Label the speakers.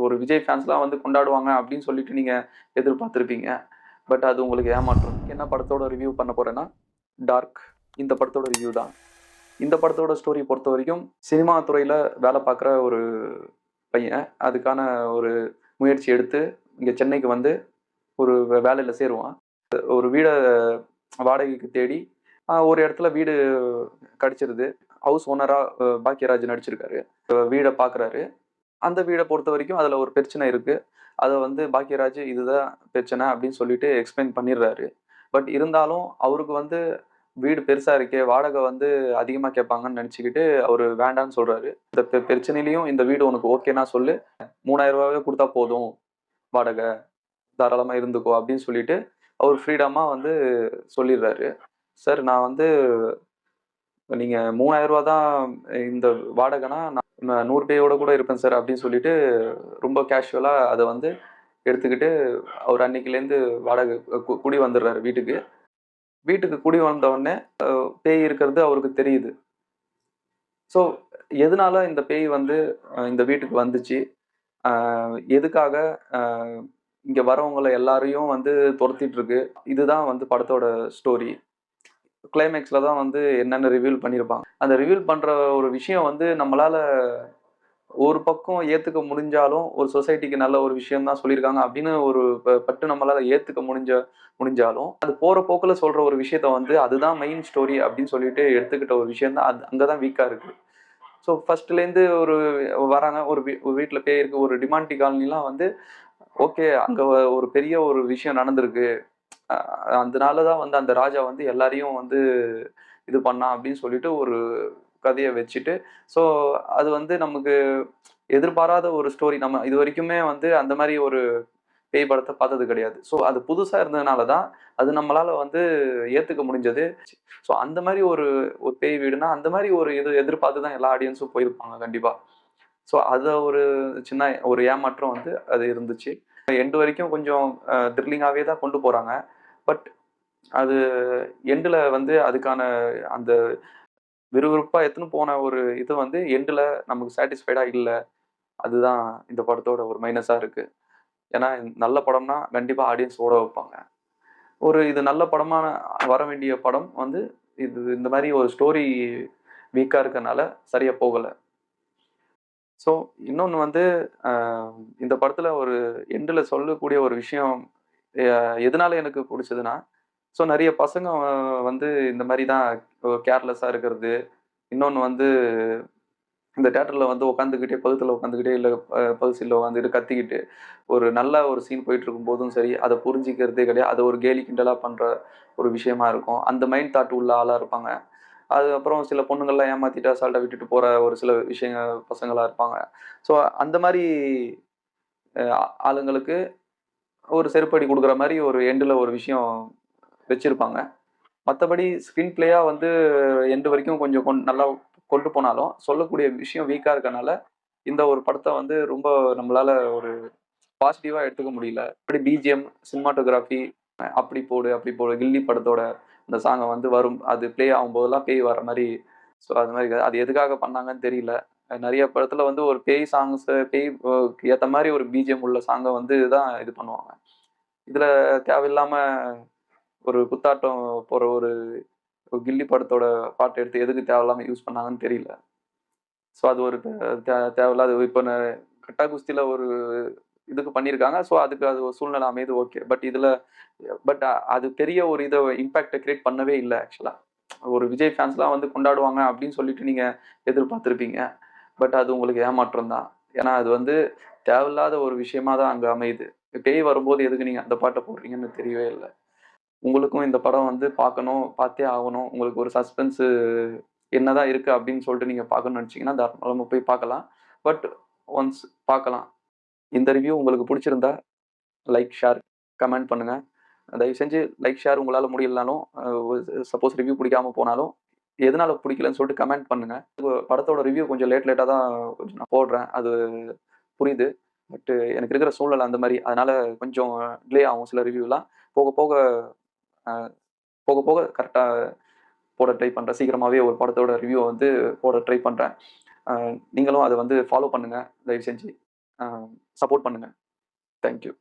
Speaker 1: ஒரு விஜய் ஃபேன்ஸ்லாம் வந்து கொண்டாடுவாங்க அப்படின்னு சொல்லிட்டு நீங்க எதிர்பார்த்திருப்பீங்க. பட் அது உங்களுக்கு ஏமாற்றம். என்ன படத்தோட ரிவ்யூ பண்ண போறேன்னா, டார்க். இந்த படத்தோட ரிவ்யூ தான். இந்த படத்தோட ஸ்டோரி பொறுத்தவரைக்கும், சினிமா துறையில வேலை பார்க்குற ஒரு பையன். அதுக்கான ஒரு முயற்சி எடுத்து, இங்க சென்னைக்கு வந்து ஒரு வேலையில சேருவான். ஒரு வீட வாடகைக்கு தேடி, ஒரு இடத்துல வீடு கிடைச்சிருது. ஹவுஸ் ஓனரா பாக்யராஜ் நடிச்சிருக்காரு. வீட பார்க்குறாரு. அந்த வீட பொறுத்தவரைக்கும் அதுல ஒரு பிரச்சனை இருக்கு. அத வந்து பாக்யராஜ் இதுதான் பிரச்சனை அப்படின்னு சொல்லிட்டு எக்ஸ்பிளைன் பண்ணிடுறாரு. பட் இருந்தாலும் அவருக்கு வந்து வீடு பெருசா இருக்கே, வாடகை வந்து அதிகமா கேட்பாங்கன்னு நெனச்சுக்கிட்டு அவரு வேண்டான்னு சொல்றாரு. இந்த பிரச்சனையிலயும் இந்த வீடு உனக்கு ஓகேன்னா சொல்லு. ரூ. 3000 குடுத்தா போதும் வாடகை. தாராளமா இருந்துக்கோ அப்படின்னு சொல்லிட்டு, அவர் ஃப்ரீடமா வந்து சொல்லிடுறாரு. சார் நான் வந்து நீங்க ரூ. 3000 தான் இந்த வாடகைன்னா, நான் 100 பேயோட கூட இருப்பேன் சார் அப்படின்னு சொல்லிட்டு, ரொம்ப கேஷுவலா அத வந்து எடுத்துக்கிட்டு, அவர் அன்னைக்குலேருந்து வாடகை குடி வந்துடுறாரு வீட்டுக்கு. வீட்டுக்கு குடி வந்த உடனே பேய் இருக்கிறது அவருக்கு தெரியுது. ஸோ எதனால இந்த பேய் வந்து இந்த வீட்டுக்கு வந்துச்சு? அ எதுக்காக அ இங்க வரவங்கள எல்லாரையும் வந்து தொரத்திட்டு இருக்கு? இதுதான் வந்து படத்தோட ஸ்டோரி. கிளைமேக்ஸ்ல தான் வந்து என்னென்ன ரிவீல் பண்ணியிருப்பாங்க. அந்த ரிவீல் பண்ற ஒரு விஷயம் வந்து நம்மளால ஒரு பக்கம் ஏத்துக்க முடிஞ்சாலும், ஒரு சொசைட்டிக்கு நல்ல ஒரு விஷயம் தான் சொல்லியிருக்காங்க அப்படின்னு ஒரு பட்டு நம்மளால ஏத்துக்க முடிஞ்சாலும், அது போற போக்குல சொல்ற ஒரு விஷயத்த வந்து அதுதான் மெயின் ஸ்டோரி அப்படின்னு சொல்லிட்டு எடுத்துக்கிட்ட ஒரு விஷயம் தான் அங்க தான் வீக்கா இருக்கு. ஸோ ஃபர்ஸ்ட்லேருந்து ஒரு வராங்க. ஒரு வீட்ல பேய் இருக்கு. ஒரு டிமாண்டி காலனிலாம் வந்து ஓகே. அங்க ஒரு பெரிய ஒரு விஷயம் நடந்திருக்கு. அ அதனால தான் வந்து அந்த ராஜா வந்து எல்லாரையும் வந்து இது பண்ணான் அப்படின்னு சொல்லிட்டு ஒரு கதைய வச்சுட்டு, ஸோ அது வந்து நமக்கு எதிர்பாராத ஒரு ஸ்டோரி. நம்ம இதுவரைக்குமே வந்து அந்த மாரி ஒரு பேய் படத்த பார்த்தது கிடையாது. ஸோ அது புதுசா இருந்ததுனால தான், அது நம்மளால வந்து ஏத்துக்க முடிஞ்சது. ஸோ அந்த மாரி ஒரு ஒரு பேய் வீடுனா, அந்த மாரி ஒரு இது எதிர்பார்த்து தான் எல்லா ஆடியன்ஸும் போயிருப்பாங்க கண்டிப்பா. ஸோ அத ஒரு சின்ன ஒரு ஏமாற்றம் வந்து அது இருந்துச்சு. எண்ட் வரைக்கும் கொஞ்சம் த்ரில்லிங்காவே தான் கொண்டு போறாங்க. பட் அது எண்டுல வந்து அதுக்கான அந்த விறுவிறுப்பா எடுத்துன்னு போன ஒரு இது வந்து எண்டுல நமக்கு சாட்டிஸ்ஃபைடா இல்ல. அதுதான் இந்த படத்தோட ஒரு மைனஸா இருக்கு. ஏன்னா நல்ல படம்னா கண்டிப்பா ஆடியன்ஸ் ஓட வைப்பாங்க. இது நல்ல படமா வர வேண்டிய படம் வந்து இது இந்த மாரி ஒரு ஸ்டோரி வீக்கா இருக்கனால சரியா போகல. ஸோ இன்னொன்னு வந்து அ இந்த படத்துல ஒரு எண்டுல சொல்லக்கூடிய ஒரு விஷயம் எ எதனால எனக்கு புடிச்சதுன்னா, ஸோ நெறைய பசங்க வந்து இந்த மாரி தான் கேர்லெஸ்ஸா இருக்கிறது. இன்னொன்னு வந்து இந்த தியேட்டர்ல வந்து உட்காந்துக்கிட்டே பக்கத்துல உட்காந்துக்கிட்டே இல்ல பக்கத்து சீட்ல உட்காந்துக்கிட்டு கத்திக்கிட்டு, ஒரு நல்ல ஒரு சீன் போயிட்டு இருக்கும்போதும் சரி, அத புரிஞ்சுக்கிறதே கிடையாது. அத ஒரு கேலி கிண்டலா பண்ற ஒரு விஷயமா இருக்கும். அந்த மைண்ட் தாட் உள்ள ஆளா இருப்பாங்க. அதுக்கப்புறம் சில பொண்ணுங்கள்லாம் ஏமாத்திட்டு அசால்ட்டா விட்டுட்டு போற ஒரு சில பசங்களா இருப்பாங்க. ஸோ அந்த மாரி அ ஆளுங்களுக்கு ஒரு செருப்படி குடுக்குற மாரி ஒரு எண்டுல ஒரு விஷயம் வச்சிருப்பாங்க. மத்தபடி ஸ்க்ரீன் பிளேயா வந்து எண்ட் வரைக்கும் கொஞ்சம் நல்லா கொண்டு போனாலும், சொல்லக்கூடிய விஷயம் வீக்கா இருக்கனால, இந்த ஒரு படத்த வந்து ரொம்ப நம்மளால ஒரு பாசிட்டிவா எடுத்துக்க முடியல. அப்படி பிஜிஎம், சினிமாட்டோகிராஃபி அப்படி போடு, அப்படி போடு, கில்லி படத்தோட அந்த சாங்க வந்து வரும். அது ப்ளே ஆகும்போதெல்லாம் பேய் வர மாரி, ஸோ அது மாரி அது எதுக்காக பண்ணாங்கன்னு தெரியல. நெறைய படத்துல வந்து ஒரு பேய் சாங்ஸ் பேய் ஏத்த மாரி ஒரு பிஜிஎம் உள்ள சாங்க வந்து தான் இது பண்ணுவாங்க. இதுல தேவையில்லாம ஒரு குத்தாட்டம் போற ஒரு கில்லி படத்தோட பாட்ட எடுத்து எதுக்கு தேவையில்லாம யூஸ் பண்ணாங்கன்னு தெரியல. ஸோ அது ஒரு தேவையில்லாத இப்ப கட்டா குஸ்தில ஒரு இதுக்கு பண்ணியிருக்காங்க. ஸோ அதுக்கு அது ஒரு சூழ்நிலை அமையுது ஓகே. பட் அது பெரிய ஒரு இம்பாக்ட்ட கிரியேட் பண்ணவே இல்ல ஆக்சுவலா. ஒரு விஜய் ஃபேன்ஸ்லாம் வந்து கொண்டாடுவாங்க அப்படின்னு சொல்லிட்டு நீங்க எதிர்பார்த்திருப்பீங்க. பட் அது உங்களுக்கு ஏமாற்றம் தான். ஏன்னா அது வந்து தேவையில்லாத ஒரு விஷயமா தான் அங்க அமையுது. பேய் வரும்போது எதுக்கு நீங்க அந்த பாட்ட போடுறீங்கன்னு தெரியவே இல்ல. உங்களுக்கும் இந்த படம் வந்து பார்க்கணும், பார்த்தே ஆகணும். உங்களுக்கு ஒரு சஸ்பென்ஸ் என்னதான் இருக்கு அப்படின்னு சொல்லிட்டு நீங்க பார்க்கணும்னு நினைச்சீங்கன்னா, தாராளமா போய் பார்க்கலாம். பட் ஒன்ஸ் பார்க்கலாம். இந்த ரிவ்யூ உங்களுக்கு புடிச்சிருந்தா லைக், ஷேர், கமெண்ட் பண்ணுங்க. தயவு செஞ்சு லைக், ஷேர் உங்களால முடியலனாலும், சப்போஸ் ரிவ்யூ பிடிக்காம போனாலும், எதனால பிடிக்கலன்னு சொல்லிட்டு கமெண்ட் பண்ணுங்க. படத்தோட ரிவ்யூ கொஞ்சம் லேட்டா தான் கொஞ்சம் நான் போடுறேன். அது புரியுது. பட் எனக்கு இருக்கிற சூழ்நிலை அந்த மாரி. அதனால கொஞ்சம் டிலே ஆகும் சில ரிவ்யூலாம். போக போக அ போக போக கரெக்ட்டா போட ட்ரை பண்றேன். சீக்கிரமாவே ஒரு படத்தோட ரிவ்யூ வந்து போட ட்ரை பண்றேன். அ நீங்களும் அத வந்து ஃபாலோ பண்ணுங்க, தயவு செஞ்சு. சப்போர்ட் பண்ணுங்க. Thank you.